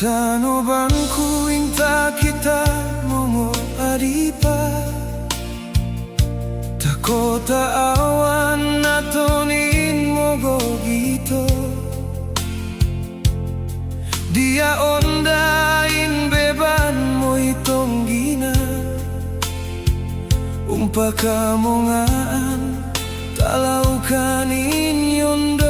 Tanobanku inta kita mongo adipa Takota awan natonin mogo gito Dia ondain beban mo itong gina Umpaka mo ngaan talaw kanin yondo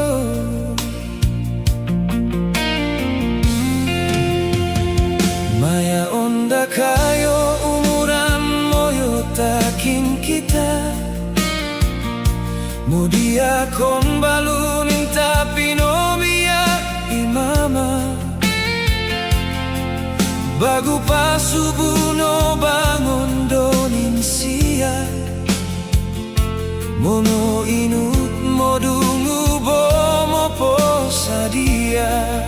Maya onda kayo umuran moyo takin kita Mudia kon balunin tapi no mia imama Bagu pa subuh no bangun donin sia Mono inut modungu bomo posadia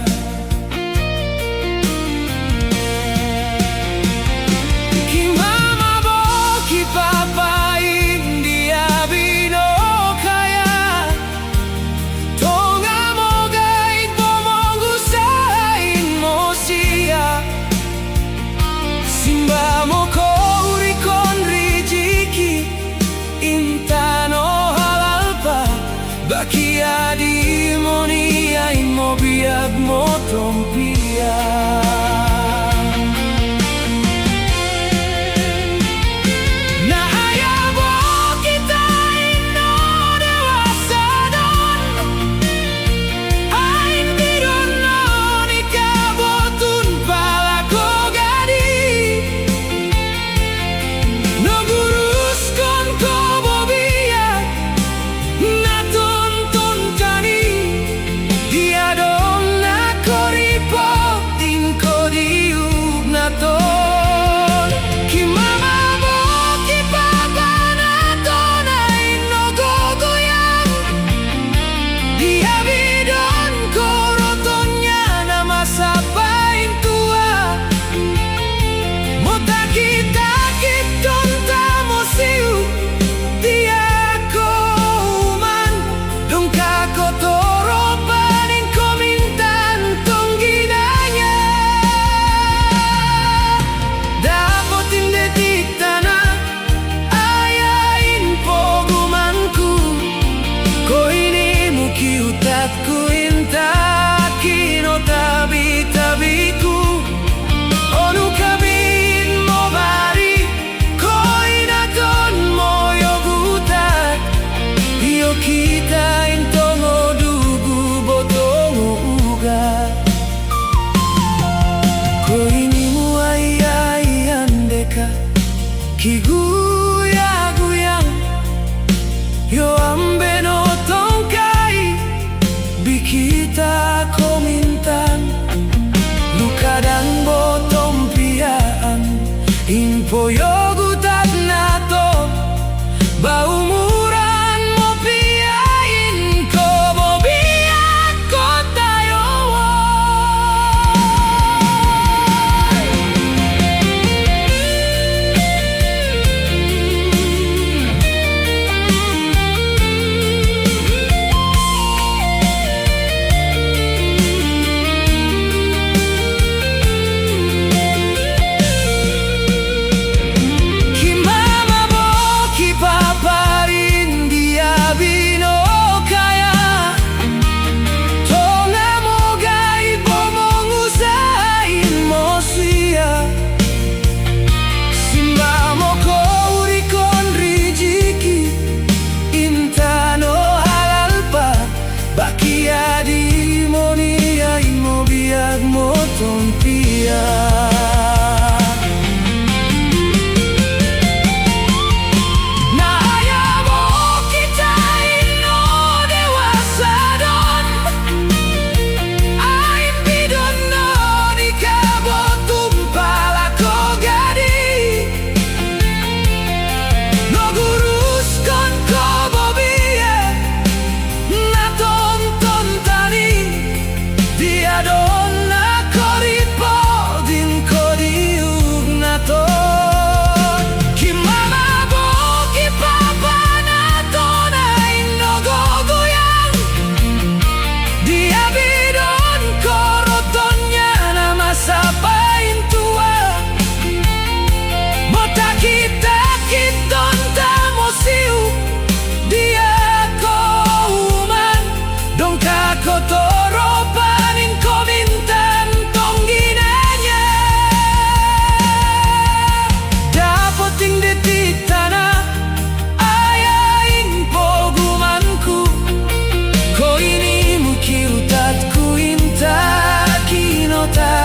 Bakia di monia in mobiak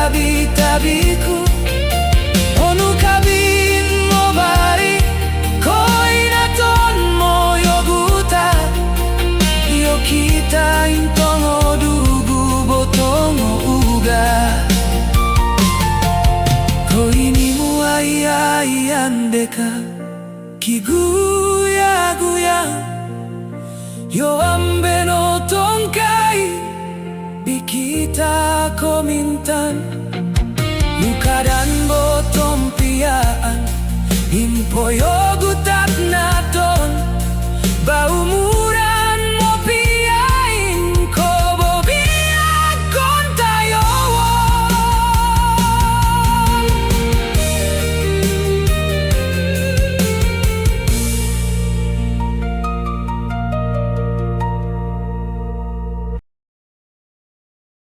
tabi-tabiku Onu kabin mo bari Koi na ton mo yoguta Yo kita intongo dugu botongo uga Koi ni muai andeka Kiguya-guya Yo ambe no tongkai Bikita komintan Muka dan botong piaan Impo yo gutat naton Bau